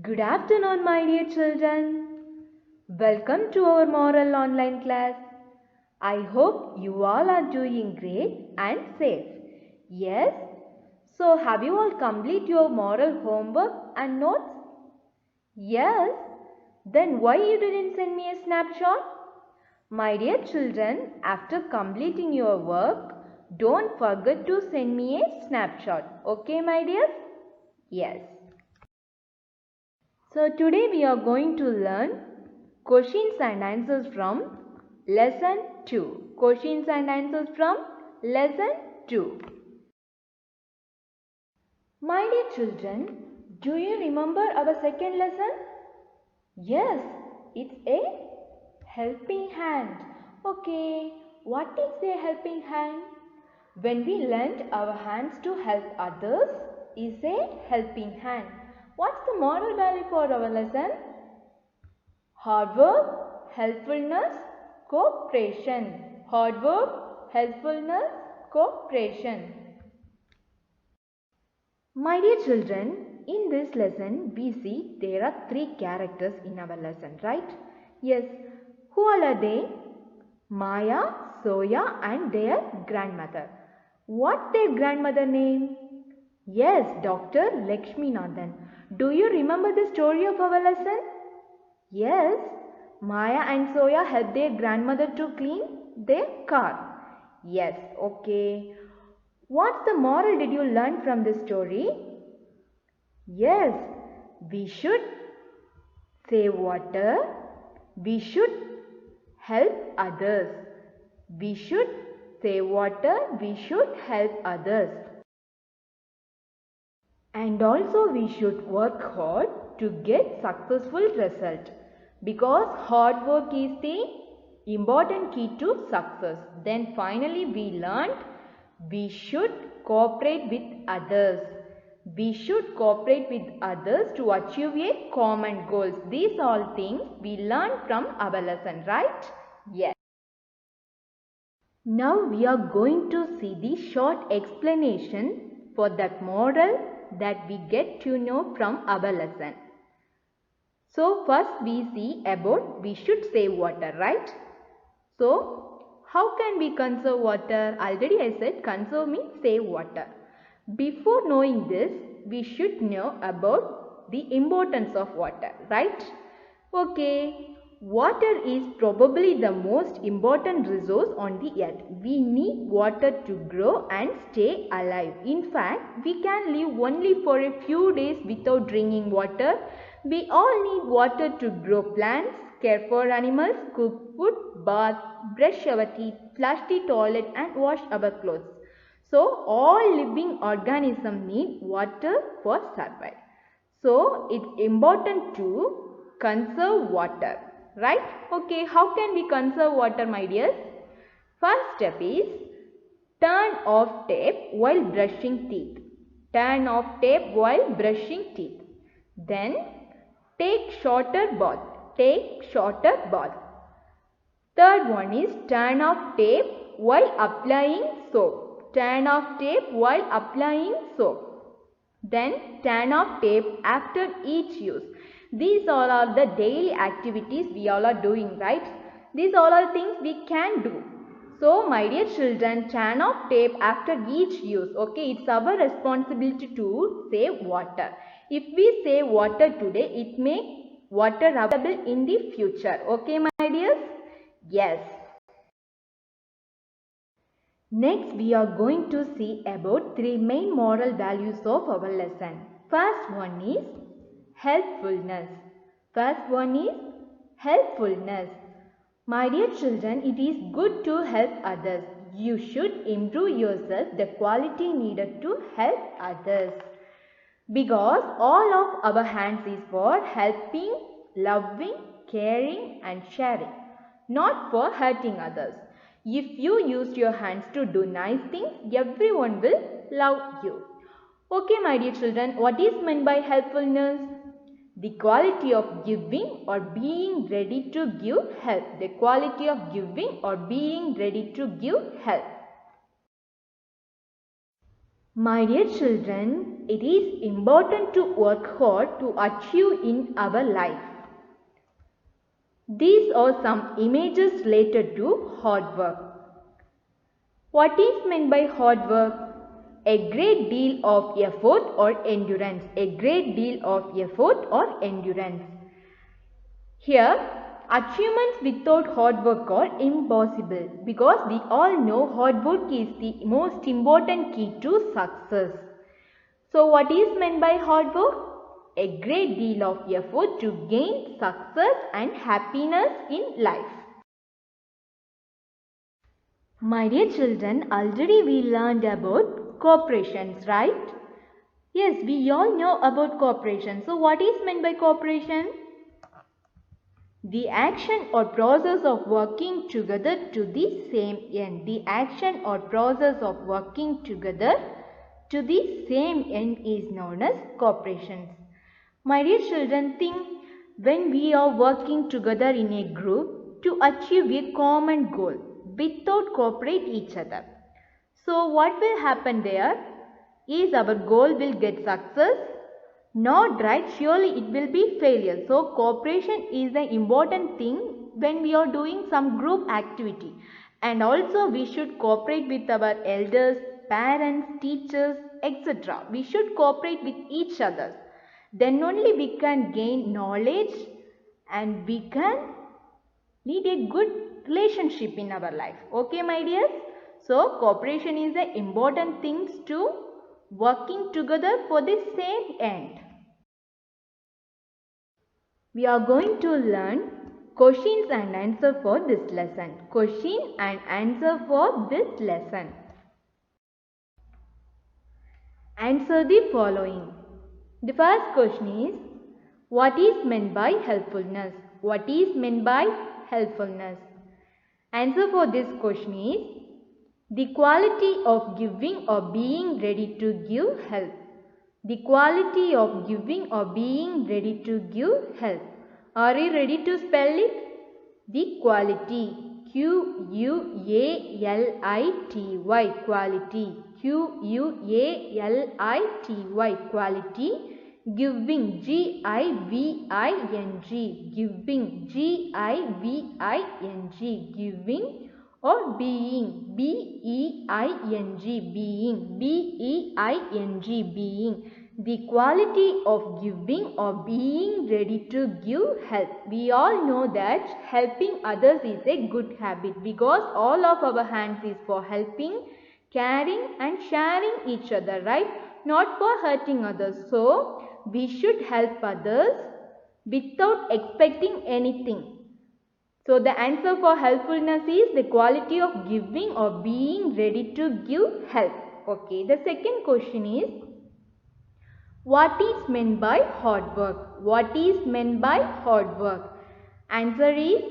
Good afternoon, my dear children. Welcome to our moral online class. I hope you all are doing great and safe. Yes? So, have you all completed your moral homework and notes? Yes? Then why you didn't send me a snapshot? My dear children, after completing your work, don't forget to send me a snapshot. Okay, my dear? Yes. So today we are going to learn questions and answers from lesson 2. Questions and answers from lesson 2. My dear children, do you remember our second lesson? Yes, it's a helping hand. Okay, what is a helping hand? When we lend our hands to help others is a helping hand. What's the moral value for our lesson? Hard work, helpfulness, cooperation. Hard work, helpfulness, cooperation. My dear children, in this lesson we see there are 3 characters in our lesson, right? Yes. Who all are they? Maya, Soya and their grandmother. What's their grandmother name? Yes, Dr. Lakshminathan. Do you remember the story of our lesson? Yes, Maya and Soya helped their grandmother to clean their car. Yes, okay. What's the moral did you learn from this story? Yes, we should save water. We should help others. We should save water. We should help others. And also we should work hard to get successful result, because hard work is the important key to success. Then finally we learned we should cooperate with others. We should cooperate with others to achieve a common goals. These all things we learned from our lesson, right? Yes. Now we are going to see the short explanation for that moral that we get to know from our lesson. So first we see about we should save water, right? So how can we conserve water? Already I said conserve means save water. Before knowing this, we should know about the importance of water, right? Okay. Water is probably the most important resource on the earth. We need water to grow and stay alive. In fact, we can live only for a few days without drinking water. We all need water to grow plants, care for animals, cook food, bath, brush our teeth, flush the toilet and wash our clothes. So, all living organisms need water for survival. So, it's important to conserve water. Right? Okay, how can we conserve water, my dears? First step is turn off tap while brushing teeth. Turn off tap while brushing teeth. Then take shorter bath. Take shorter bath. Third one is turn off tap while applying soap. Turn off tap while applying soap. Then turn off tap after each use. These all are the daily activities we all are doing, right? These all are things we can do. So, my dear children, turn off tap after each use. Okay, it's our responsibility to save water. If we save water today, it may water available in the future. Okay, my dears? Yes. Next, we are going to see about 3 main moral values of our lesson. First one is helpfulness. First one is helpfulness. My dear children, it is good to help others. You should improve yourself the quality needed to help others. Because all of our hands is for helping, loving, caring and sharing, not for hurting others. If you use your hands to do nice things, everyone will love you. Okay, my dear children, what is meant by helpfulness? The quality of giving or being ready to give help. The quality of giving or being ready to give help. My dear children, it is important to work hard to achieve in our life. These are some images related to hard work. What is meant by hard work? A great deal of effort or endurance. A great deal of effort or endurance. Here, achievements without hard work are impossible because we all know hard work is the most important key to success. So, what is meant by hard work? A great deal of effort to gain success and happiness in life. My dear children, already we learned about corporations, right? Yes, we all know about cooperation. So, what is meant by cooperation? The action or process of working together to the same end. The action or process of working together to the same end is known as cooperations. My dear children, think when we are working together in a group to achieve a common goal without cooperate each other. So what will happen there? Is our goal will get success? Not right, surely it will be failure. So cooperation is the important thing when we are doing some group activity. And also we should cooperate with our elders, parents, teachers, etc. We should cooperate with each other. Then only we can gain knowledge and we can lead a good relationship in our life. Okay, my dears? So cooperation is the important things to working together for the same end. We are going to learn questions and answer for this lesson. Question and answer for this lesson. Answer the following. The first question is, what is meant by helpfulness? What is meant by helpfulness? Answer for this question is, the quality of giving or being ready to give help. The quality of giving or being ready to give help. Are you ready to spell it? The quality. Q-U-A-L-I-T-Y. Quality. Q-U-A-L-I-T-Y. Quality. Giving. G-I-V-I-N-G. Giving. G-I-V-I-N-G. Giving. Or being, B-E-I-N-G, being, B-E-I-G, being. The quality of giving or being ready to give help. We all know that helping others is a good habit because all of our hands is for helping, caring and sharing each other, right? Not for hurting others. So, we should help others without expecting anything. So, the answer for helpfulness is the quality of giving or being ready to give help. Okay, the second question is, what is meant by hard work? What is meant by hard work? Answer is,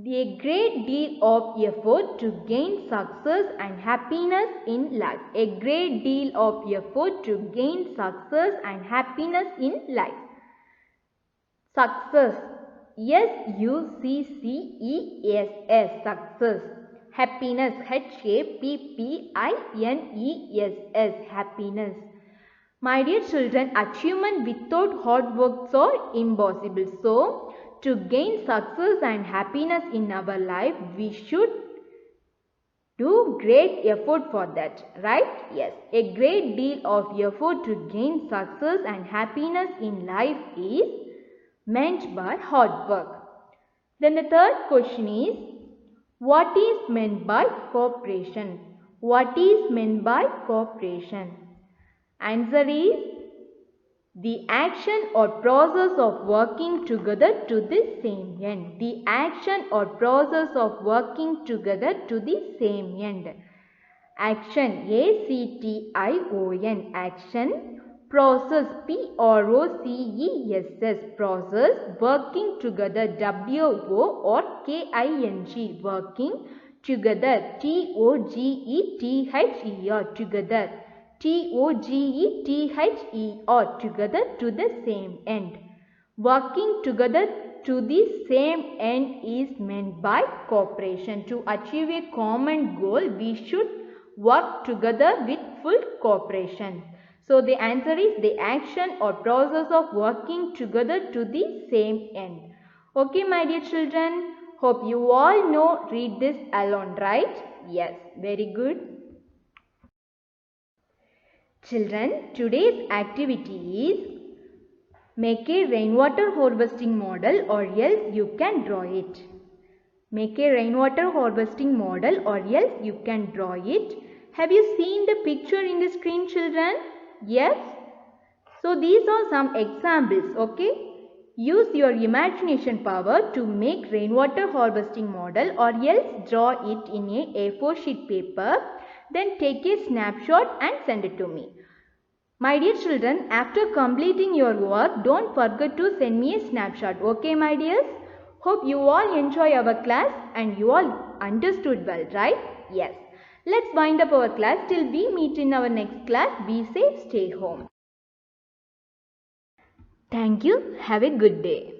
a great deal of effort to gain success and happiness in life. A great deal of effort to gain success and happiness in life. Success. S-U-C-C-E-S-S, success. Happiness, H-A-P-P-I-N-E-S-S, happiness. My dear children, achievement without hard work are impossible. So, to gain success and happiness in our life, we should do great effort for that, right? Yes, a great deal of effort to gain success and happiness in life is meant by hard work. Then the third question is, what is meant by cooperation? What is meant by cooperation? Answer is, the action or process of working together to the same end. The action or process of working together to the same end. Action, A-C-T-I-O-N, action. Process, P-R-O-C-E-S-S, process. Working together, W-O or K-I-N-G, working together, T-O-G-E-T-H-E-R, together, T-O-G-E-T-H-E-R, together to the same end. Working together to the same end is meant by cooperation. To achieve a common goal, we should work together with full cooperation. So the answer is the action or process of working together to the same end. Okay, my dear children, hope you all know read this alone, right? Yes, very good. Children, today's activity is make a rainwater harvesting model or else you can draw it. Make a rainwater harvesting model or else you can draw it. Have you seen the picture in the screen, children? Yes? So these are some examples, okay? Use your imagination power to make rainwater harvesting model or else draw it in a A4 sheet paper. Then take a snapshot and send it to me. My dear children, after completing your work, don't forget to send me a snapshot. Okay, my dears? Hope you all enjoy our class and you all understood well, right? Yes. Let's wind up our class till we meet in our next class. Be safe, stay home. Thank you. Have a good day.